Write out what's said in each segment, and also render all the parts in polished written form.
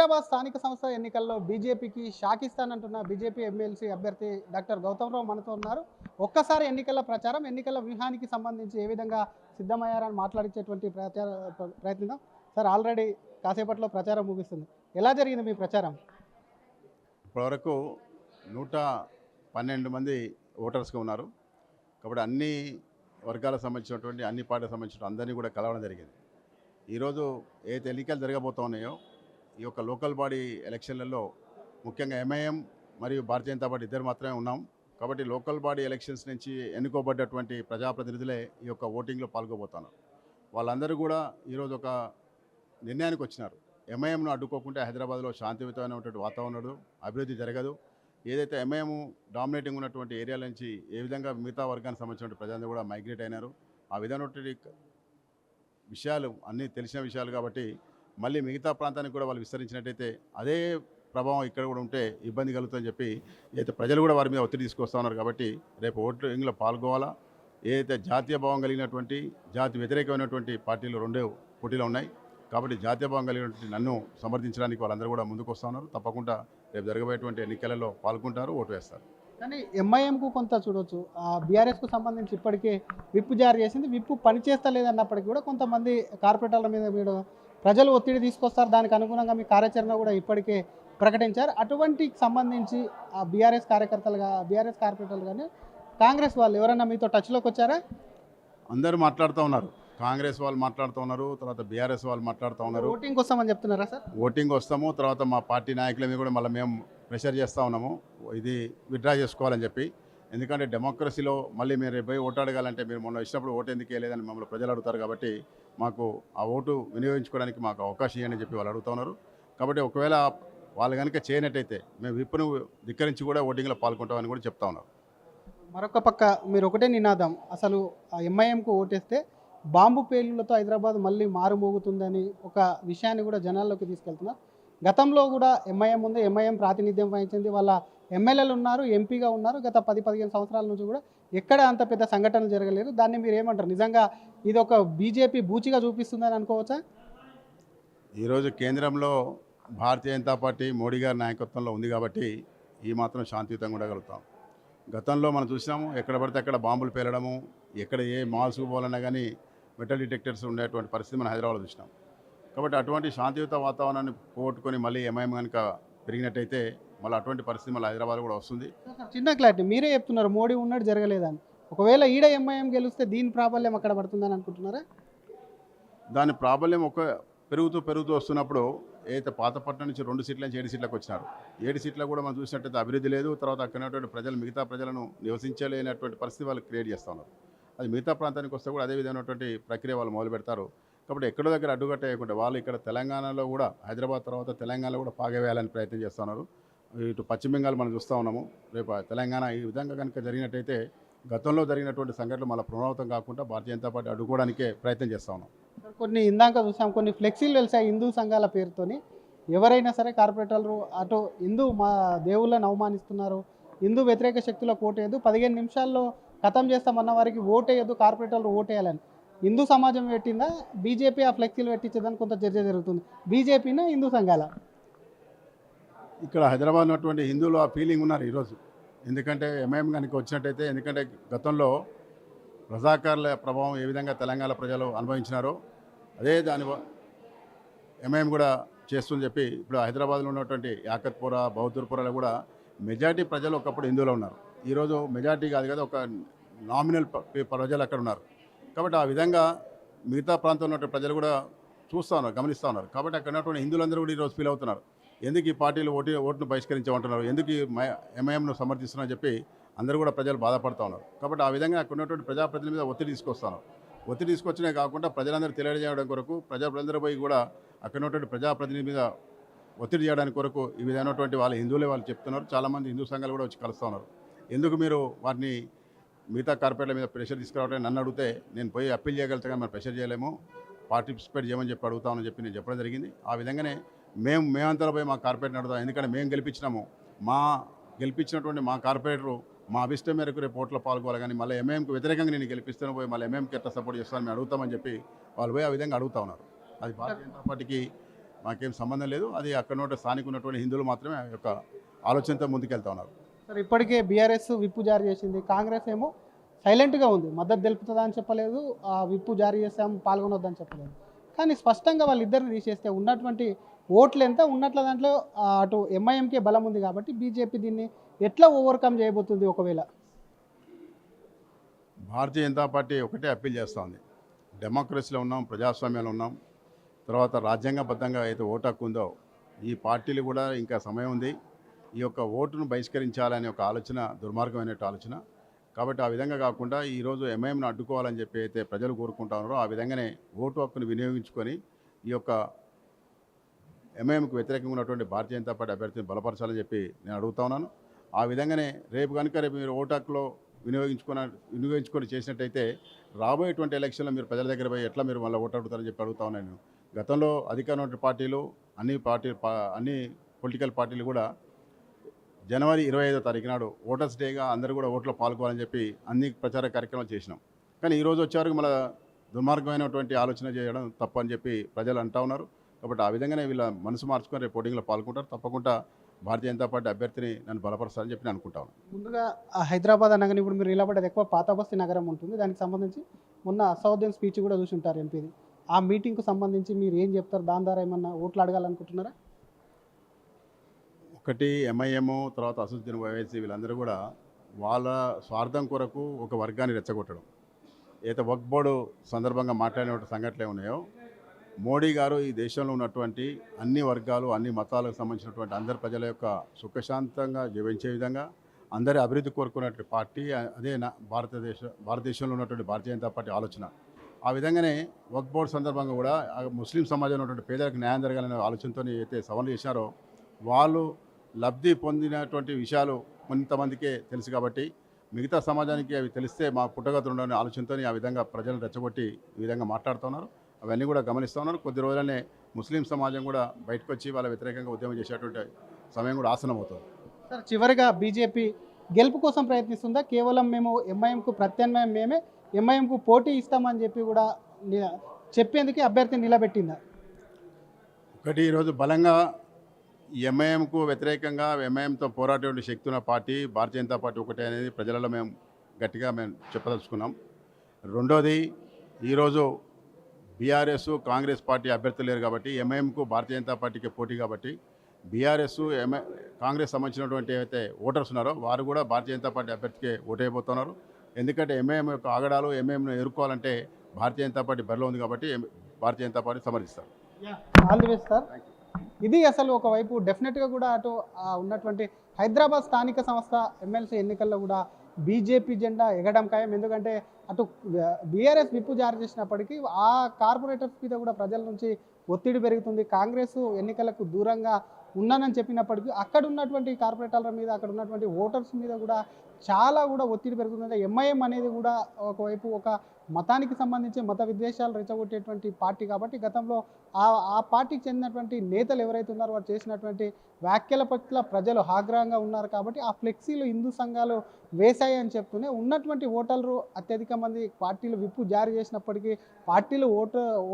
హైదరాబాద్ స్థానిక సంస్థ ఎన్నికల్లో బీజేపీకి షాక్ ఇస్తానంటున్న బీజేపీ ఎమ్మెల్సీ అభ్యర్థి డాక్టర్ గౌతమ్రావు మనతో ఉన్నారు. ఒక్కసారి ఎన్నికల ప్రచారం, ఎన్నికల వ్యూహానికి సంబంధించి ఏ విధంగా సిద్ధమయ్యారని మాట్లాడించేటువంటి ప్రయత్నిద్దాం. సార్, ఆల్రెడీ కాసేపట్లో ప్రచారం ముగుస్తుంది. ఎలా జరిగింది మీ ప్రచారం? ఇప్పటివరకు 112 మంది ఓటర్స్గా ఉన్నారు. కాబట్టి అన్ని వర్గాలకు సంబంధించినటువంటి అన్ని పార్టీలకు సంబంధించిన అందరినీ కూడా కలవడం జరిగింది. ఈరోజు ఏదైతే ఎన్నికలు జరగబోతూ ఉన్నాయో ఈ యొక్క లోకల్ బాడీ ఎలక్షన్లలో ముఖ్యంగా ఎంఐఎం మరియు భారతీయ జనతా పార్టీ ఇద్దరు మాత్రమే ఉన్నాం. కాబట్టి లోకల్ బాడీ ఎలక్షన్స్ నుంచి ఎన్నుకోబడ్డటువంటి ప్రజాప్రతినిధులే ఈ యొక్క ఓటింగ్లో పాల్గొబోతున్నారు. వాళ్ళందరూ కూడా ఈరోజు ఒక నిర్ణయానికి వచ్చినారు. ఎంఐఎంను అడ్డుకోకుంటే హైదరాబాద్లో శాంతియుతమైనటువంటి వాతావరణం, అభివృద్ధి జరగదు. ఏదైతే ఎంఐఎం డామినేటింగ్ ఉన్నటువంటి ఏరియాల నుంచి ఏ విధంగా మిగతా వర్గానికి సంబంధించిన ప్రజలందరూ కూడా మైగ్రేట్ అయినారు. ఆ విధమైనటువంటి విషయాలు అన్నీ తెలిసిన విషయాలు కాబట్టి మళ్ళీ మిగతా ప్రాంతానికి కూడా వాళ్ళు విస్తరించినట్టయితే అదే ప్రభావం ఇక్కడ కూడా ఉంటే ఇబ్బంది కలుగుతుందని చెప్పి అయితే ప్రజలు కూడా వారి మీద ఒత్తిడి తీసుకొస్తా ఉన్నారు. కాబట్టి రేపు ఓటింగ్లో పాల్గొవాలా. ఏదైతే జాతీయ భావం కలిగినటువంటి జాతి వ్యతిరేకమైనటువంటి పార్టీలు రెండే పోటీలో ఉన్నాయి. కాబట్టి జాతీయ భావం కలిగినటువంటి నన్ను సమర్థించడానికి వాళ్ళందరూ కూడా ముందుకు వస్తూ ఉన్నారు. తప్పకుండా రేపు జరగబోయేటువంటి ఎన్నికలలో పాల్గొంటారు, ఓటు వేస్తారు. కానీ ఎంఐఎంకు కొంత చూడొచ్చు, బీఆర్ఎస్కు సంబంధించి ఇప్పటికే విప్ జారీ చేసింది. విప్ పనిచేస్తలేదన్నప్పటికీ కూడా కొంతమంది కార్పొరేటర్ల మీద మీరు ప్రజలు ఒత్తిడి తీసుకొస్తారు, దానికి అనుగుణంగా మీ కార్యాచరణ కూడా ఇప్పటికే ప్రకటించారు. అటువంటికి సంబంధించి ఆ బీఆర్ఎస్ కార్పొరేటర్లు కానీ కాంగ్రెస్ వాళ్ళు ఎవరైనా మీతో టచ్లోకి వచ్చారా? అందరూ మాట్లాడుతూ ఉన్నారు. కాంగ్రెస్ వాళ్ళు మాట్లాడుతూ ఉన్నారు, తర్వాత బీఆర్ఎస్ వాళ్ళు మాట్లాడుతూ ఉన్నారు. ఓటింగ్ వస్తామని చెప్తున్నారా సార్? ఓటింగ్ వస్తాము, తర్వాత మా పార్టీ నాయకుల మీద కూడా మళ్ళీ మేము ప్రెషర్ చేస్తూ ఉన్నాము ఇది విత్డ్రా చేసుకోవాలని చెప్పి. ఎందుకంటే డెమోక్రసీలో మళ్ళీ మీరు రేపు పోయి ఓటు అడగాలంటే మీరు మొన్న ఇచ్చినప్పుడు ఓటు ఎందుకు వేయలేదని మమ్మల్ని ప్రజలు అడుగుతారు. కాబట్టి మాకు ఆ ఓటు వినియోగించుకోవడానికి మాకు అవకాశం ఇవ్వని చెప్పి వాళ్ళు అడుగుతూ ఉన్నారు. కాబట్టి ఒకవేళ వాళ్ళు కనుక చేయనట్టయితే మేము విప్పును ధిక్కరించి కూడా ఓటింగ్లో పాల్గొంటామని కూడా చెప్తా ఉన్నారు. మరొక పక్క మీరు ఒకటే నినాదం, అసలు ఆ ఎంఐఎంకు ఓటేస్తే బాంబు పేలులతో హైదరాబాద్ మళ్ళీ మారుమోగుతుందని ఒక విషయాన్ని కూడా జనాల్లోకి తీసుకెళ్తున్నారు. గతంలో కూడా ఎంఐఎం ఉంది, ఎంఐఎం ప్రాతినిధ్యం వహించింది, వాళ్ళ ఎమ్మెల్యేలు ఉన్నారు, ఎంపీగా ఉన్నారు. గత 10-15 సంవత్సరాల నుంచి కూడా ఎక్కడ అంత పెద్ద సంఘటనలు జరగలేదు. దాన్ని మీరు ఏమంటారు? నిజంగా ఇది ఒక బీజేపీ బూచిగా చూపిస్తుందని అనుకోవచ్చా? ఈరోజు కేంద్రంలో భారతీయ జనతా పార్టీ మోడీ గారి నాయకత్వంలో ఉంది కాబట్టి ఈ మాత్రం శాంతియుతంగా ఉండగలుగుతాం. గతంలో మనం చూసినాము, ఎక్కడ పడితే అక్కడ బాంబులు పేలడము, ఎక్కడ ఏ మాల్స్కు పోవాలన్నా కానీ మెటల్ డిటెక్టర్స్ ఉండేటువంటి పరిస్థితి మనం హైదరాబాద్లో చూసినాం. కాబట్టి అటువంటి శాంతియుత వాతావరణాన్ని పోగొట్టుకొని మళ్ళీ ఎంఐఎం కనుక పెరిగినట్టయితే మళ్ళీ అటువంటి పరిస్థితి మళ్ళీ హైదరాబాద్ కూడా వస్తుంది. చిన్న క్లారిటీ, మీరే చెప్తున్నారు మోడీ ఉన్నట్టు జరగలేదని. ఒకవేళ ఈడ ఎంఐఎం గెలిస్తే దీని ప్రాబల్యం అక్కడ పడుతుందని అనుకుంటున్నారా? దాని ప్రాబల్యం పెరుగుతూ వస్తున్నప్పుడు ఏదైతే పాతపట్నం నుంచి 2 సీట్ల నుంచి 7 సీట్లకు వచ్చినారు. 7 సీట్లకు కూడా మనం చూసినట్టయితే అభివృద్ధి లేదు. తర్వాత అక్కడ ఉన్నటువంటి ప్రజలు మిగతా ప్రజలను నివసించలేనటువంటి పరిస్థితి వాళ్ళు క్రియేట్ చేస్తూ ఉన్నారు. అది మిగతా ప్రాంతానికి వస్తే కూడా అదే విధమైనటువంటి ప్రక్రియ వాళ్ళు మొదలు పెడతారు. కాబట్టి ఎక్కడో దగ్గర అడ్డుకట్ట వేయకుండా వాళ్ళు ఇక్కడ తెలంగాణలో కూడా, హైదరాబాద్ తర్వాత తెలంగాణలో కూడా పాగవేయాలని ప్రయత్నం చేస్తున్నారు. ఇటు పశ్చిమ బెంగాల్ మనం చూస్తూ ఉన్నాము. రేపు తెలంగాణ ఈ విధంగా కనుక జరిగినట్టయితే గతంలో జరిగినటువంటి సంఘటనలు మళ్ళీ పునరావృతం కాకుండా భారతీయ జనతా పార్టీ అడ్డుకోవడానికే ప్రయత్నం చేస్తూ ఉన్నాం. కొన్ని ఇందాక చూసాం, కొన్ని ఫ్లెక్సీలు వెలిసాయి హిందూ సంఘాల పేరుతోని. ఎవరైనా సరే కార్పొరేటర్లు అటు హిందూ మా దేవుళ్ళని అవమానిస్తున్నారు, హిందూ వ్యతిరేక శక్తులకు ఓటేయద్దు, 15 నిమిషాల్లో ఖతం చేస్తామన్న వారికి ఓటేయద్దు, కార్పొరేటర్లు ఓటేయాలని హిందూ సమాజం పెట్టిందా? బీజేపీ ఆ ఫ్లెక్సీలు పెట్టించేదని కొంత చర్చ జరుగుతుంది. బీజేపీనా హిందూ సంఘాల? ఇక్కడ హైదరాబాద్ ఉన్నటువంటి హిందువులు ఆ ఫీలింగ్ ఉన్నారు ఈరోజు. ఎందుకంటే ఎంఐఎం కనుక వచ్చినట్టయితే, ఎందుకంటే గతంలో రజాకార్ల ప్రభావం ఏ విధంగా తెలంగాణ ప్రజలు అనుభవించినారో అదే దాని ఎంఐఎం కూడా చేస్తుందని చెప్పి ఇప్పుడు హైదరాబాద్లో ఉన్నటువంటి యాకత్పుర, బౌద్ధపురాలో కూడా మెజార్టీ ప్రజలు ఒకప్పుడు హిందువులు ఉన్నారు. ఈరోజు మెజార్టీ కాదు కదా, ఒక నామినల్ ప్రజలు అక్కడ ఉన్నారు. కాబట్టి ఆ విధంగా మిగతా ప్రాంతంలో ఉన్నటువంటి ప్రజలు కూడా చూస్తూ ఉన్నారు, గమనిస్తూ ఉన్నారు. కాబట్టి అక్కడ ఉన్నటువంటి హిందువులందరూ కూడా ఈరోజు ఫీల్ అవుతున్నారు, ఎందుకు ఈ పార్టీలు ఓటును బహిష్కరించమంటున్నారు, ఎందుకు ఎంఐఎంను సమర్థిస్తున్నారని చెప్పి అందరూ కూడా ప్రజలు బాధపడుతూ ఉన్నారు. కాబట్టి ఆ విధంగా అక్కడ ఉన్నటువంటి ప్రజాప్రతినిధుల మీద ఒత్తిడి తీసుకొస్తాను. ఒత్తిడి తీసుకొచ్చినే కాకుండా ప్రజలందరూ తెలియజేయడం కొరకు ప్రజలందరూ పోయి కూడా అక్కడ ఉన్నటువంటి ప్రజాప్రతినిధి మీద ఒత్తిడి చేయడానికి కొరకు ఈ విధమైనటువంటి వాళ్ళు హిందువులే వాళ్ళు చెప్తున్నారు. చాలామంది హిందూ సంఘాలు కూడా వచ్చి కలుస్తూ ఉన్నారు. ఎందుకు మీరు వారిని మిగతా కార్పొరేట్ల మీద ప్రెషర్ తీసుకురావడానికి నన్ను అడిగితే నేను పోయి అప్పీల్ చేయగలుగుతా, కానీ మనం ప్రెషర్ చేయలేము, పార్టిసిపేట్ చేయమని చెప్పి అడుగుతామని చెప్పి నేను చెప్పడం జరిగింది. ఆ విధంగానే మేమంతా పోయి మా కార్పొరేట్ని అడుగుతాం. ఎందుకంటే మేము గెలిపించినాము, గెలిపించినటువంటి మా కార్పొరేటరు మా అభిష్టం మేరకు రేపు ఓట్లో పాల్గొవాలి, కానీ మళ్ళీ ఎంఐఎంకి వ్యతిరేకంగా నేను గెలిపిస్తాను పోయి మళ్ళీ ఎంఐఎంకి ఎట్లా సపోర్ట్ చేస్తాను మేము అడుగుతామని చెప్పి వాళ్ళు పోయి ఆ విధంగా అడుగుతా ఉన్నారు. అది భారతీయ జనతా పార్టీకి మాకేం సంబంధం లేదు. అది అక్కడ స్థానిక ఉన్నటువంటి హిందువులు మాత్రమే ఆ యొక్క ఆలోచనతో ముందుకెళ్తా ఉన్నారు. సార్ ఇప్పటికే బీఆర్ఎస్ విప్పు జారీ చేసింది, కాంగ్రెస్ ఏమో సైలెంట్గా ఉంది, మద్దతు తెలుపుతుందా అని చెప్పలేదు, ఆ విప్పు జారీ చేసాం పాల్గొనొద్దని చెప్పలేదు. కానీ స్పష్టంగా వాళ్ళిద్దరిని తీసేస్తే ఉన్నటువంటి ఓట్లు ఎంత ఉన్నట్ల దాంట్లో అటు ఎంఐఎంకే బలం ఉంది కాబట్టి బీజేపీ దీన్ని ఎట్లా ఓవర్కమ్ చేయబోతుంది? ఒకవేళ భారతీయ జనతా పార్టీ ఒకటే అప్పీల్ చేస్తూ ఉంది. డెమోక్రసీలో ఉన్నాం, ప్రజాస్వామ్యంలో ఉన్నాం. తర్వాత రాజ్యాంగబద్ధంగా అయితే ఓటు హక్కు ఉందో ఈ పార్టీలు కూడా ఇంకా సమయం ఉంది. ఈ యొక్క ఓటును బహిష్కరించాలనే ఒక ఆలోచన దుర్మార్గమైన ఆలోచన. కాబట్టి ఆ విధంగా కాకుండా ఈరోజు ఎంఐఎంను అడ్డుకోవాలని చెప్పి అయితే ప్రజలు కోరుకుంటా ఉన్నారో ఆ విధంగానే ఓటు హక్కును వినియోగించుకొని ఈ యొక్క ఎంఐఎంకు వ్యతిరేకంగా ఉన్నటువంటి భారతీయ జనతా పార్టీ అభ్యర్థిని బలపరచాలని చెప్పి నేను అడుగుతా ఉన్నాను. ఆ విధంగానే రేపు మీరు ఓటు హక్కులో వినియోగించుకొని చేసినట్టయితే రాబోయేటువంటి ఎలక్షన్లో మీరు ప్రజల దగ్గర పోయి ఎట్లా మీరు మళ్ళీ ఓటు అడుగుతారని చెప్పి అడుగుతా ఉన్నాను. నేను గతంలో అధికారంలో పార్టీలు అన్ని పొలిటికల్ పార్టీలు కూడా జనవరి 25వ తారీఖు నాడు ఓటర్స్ డేగా అందరూ కూడా ఓట్లో పాల్గొవాలని చెప్పి అన్ని ప్రచార కార్యక్రమాలు చేసినాం. కానీ ఈరోజు వచ్చేవరకు మళ్ళీ దుర్మార్గమైనటువంటి ఆలోచన చేయడం తప్పు అని చెప్పి ప్రజలు అంటూ ఉన్నారు. కాబట్టి ఆ విధంగానే వీళ్ళ మనసు మార్చుకొని రేపు ఓటింగ్లో పాల్గొంటారు. తప్పకుండా భారతీయ జనతా పార్టీ అభ్యర్థిని నన్ను బలపరుస్తారని చెప్పి నేను అనుకుంటాను. ముందుగా హైదరాబాద్ అనగానే ఇప్పుడు మీరు నిలబడేది ఎక్కువ పాత బస్తీ నగరం ఉంటుంది. దానికి సంబంధించి మొన్న అసౌద్దీన్ స్పీచ్ కూడా చూసి ఉంటారు ఎంపీది. ఆ మీటింగ్కు సంబంధించి మీరు ఏం చెప్తారు? దాని ద్వారా ఏమన్నా ఓట్లు అడగాలనుకుంటున్నారా? ఒకటి ఎంఐఎం తర్వాత అసదుద్దీన్ ఓవైసీ వీళ్ళందరూ కూడా వాళ్ళ స్వార్థం కొరకు ఒక వర్గాన్ని రెచ్చగొట్టడం. ఏదైతే వక్ఫ్ బోర్డు సందర్భంగా మాట్లాడిన సంఘటనలు ఉన్నాయో మోడీ గారు ఈ దేశంలో ఉన్నటువంటి అన్ని వర్గాలు అన్ని మతాలకు సంబంధించినటువంటి అందరి ప్రజల యొక్క సుఖశాంతంగా జీవించే విధంగా అందరి అభివృద్ధి కోరుకున్నటువంటి పార్టీ అదే భారతదేశంలో ఉన్నటువంటి భారతీయ జనతా పార్టీ ఆలోచన. ఆ విధంగానే వక్ఫ్ బోర్డు సందర్భంగా కూడా ముస్లిం సమాజంలో ఉన్నటువంటి పేదలకు న్యాయం జరగాలనే ఆలోచనతో అయితే సవాళ్ళు చేశారో వాళ్ళు లబ్ధి పొందినటువంటి విషయాలు కొంతమందికే తెలుసు. కాబట్టి మిగతా సమాజానికి అవి తెలిస్తే మా పుట్టగతులు ఉండని ఆలోచనతో ఆ విధంగా ప్రజలను రెచ్చగొట్టి ఈ విధంగా మాట్లాడుతున్నారు. అవన్నీ కూడా గమనిస్తూ ఉన్నారు. కొద్ది రోజులనే ముస్లిం సమాజం కూడా బయటకు వచ్చి వాళ్ళ వ్యతిరేకంగా ఉద్యమం చేసేటువంటి సమయం కూడా ఆసనమవుతుంది. సార్ చివరిగా బీజేపీ గెలుపు కోసం ప్రయత్నిస్తుందా? కేవలం మేము ఎంఐఎంకు ప్రత్యామ్నాయం మేమే ఎంఐఎంకు పోటీ ఇస్తామని చెప్పి కూడా చెప్పేందుకు అభ్యర్థిని నిలబెట్టిందా? ఒకటి ఈరోజు బలంగా ఎంఐఎంకు వ్యతిరేకంగా ఎంఐఎంతో పోరాడే శక్తి ఉన్న పార్టీ భారతీయ జనతా పార్టీ ఒకటే అనేది ప్రజలలో మేము గట్టిగా చెప్పదలుచుకున్నాం. రెండోది ఈరోజు బీఆర్ఎస్ కాంగ్రెస్ పార్టీ అభ్యర్థులు లేరు కాబట్టి ఎంఐఎంకు భారతీయ జనతా పార్టీకి పోటీ. కాబట్టి బీఆర్ఎస్ కాంగ్రెస్ సంబంధించినటువంటి ఏవైతే ఓటర్స్ ఉన్నారో వారు కూడా భారతీయ జనతా పార్టీ అభ్యర్థికి ఓటైపోతున్నారు. ఎందుకంటే ఎంఐఎం యొక్క ఆగడాలు ఎంఐఎంను ఎదుర్కోవాలంటే భారతీయ జనతా పార్టీ బరిలో ఉంది కాబట్టి భారతీయ జనతా పార్టీ సమర్థిస్తారు. All the best sir. ఇది అసలు ఒకవైపు డెఫినెట్గా కూడా అటు ఉన్నటువంటి హైదరాబాద్ స్థానిక సంస్థ ఎమ్మెల్సీ ఎన్నికల్లో కూడా బీజేపీ జెండా ఎగడం ఖాయం. ఎందుకంటే అటు బీఆర్ఎస్ విప్పు జారీ చేసినప్పటికీ ఆ కార్పొరేటర్స్ మీద కూడా ప్రజల నుంచి ఒత్తిడి పెరుగుతుంది. కాంగ్రెస్ ఎన్నికలకు దూరంగా ఉన్నానని చెప్పినప్పటికీ అక్కడ ఉన్నటువంటి కార్పొరేటర్ల మీద అక్కడ ఉన్నటువంటి ఓటర్స్ మీద కూడా చాలా కూడా ఒత్తిడి పెరుగుతుంది. ఎంఐఎం అనేది కూడా ఒకవైపు ఒక మతానికి సంబంధించి మత విద్వేషాలు రెచ్చగొట్టేటువంటి పార్టీ కాబట్టి గతంలో ఆ పార్టీకి చెందినటువంటి నేతలు ఎవరైతే ఉన్నారో వారు చేసినటువంటి వ్యాఖ్యల పట్ల ప్రజలు ఆగ్రహంగా ఉన్నారు. కాబట్టి ఆ ఫ్లెక్సీలు హిందూ సంఘాలు వేశాయని చెప్తూనే ఉన్నటువంటి ఓటర్లు అత్యధిక మంది పార్టీలు విప్పు జారీ చేసినప్పటికీ పార్టీలు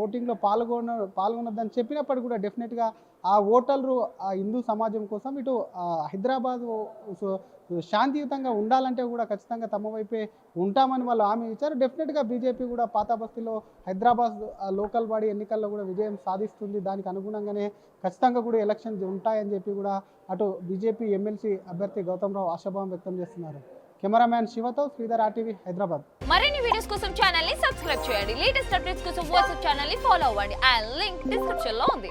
ఓటింగ్లో పాల్గొనొద్దని చెప్పినప్పటికీ కూడా డెఫినెట్గా ఆ ఓటర్లు ఆ హిందూ సమాజం కోసం ఇటు హైదరాబాద్ శాంతియుతంగా ఉండాలంటే కూడా ఖచ్చితంగా తమ వైపే ఉంటామని వాళ్ళు హామీ ఇచ్చారు. డెఫినెట్గా బీజేపీ కూడా పాత బస్తీలో హైదరాబాద్ లోకల్ బాడీ ఎన్నికల్లో కూడా విజయం సాధిస్తుంది. దానికి అనుగుణంగానే ఖచ్చితంగా కూడా ఎలక్షన్స్ ఉంటాయని చెప్పి కూడా అటు బీజేపీ ఎమ్మెల్సీ అభ్యర్థి గౌతమ్ రావు ఆశాభావం వ్యక్తం చేస్తున్నారు. కెమెరామ్యాన్ శివతో శ్రీధర్, RTV హైదరాబాద్. మరిన్ని వీడియోస్ కోసం ఛానల్ ని సబ్స్క్రైబ్ చేయండి. లేటెస్ట్ అప్డేట్స్ కోసం వాట్సాప్ ఛానల్ ని ఫాలో అవ్వండి. ఆ లింక్ డిస్క్రిప్షన్ లో ఉంది.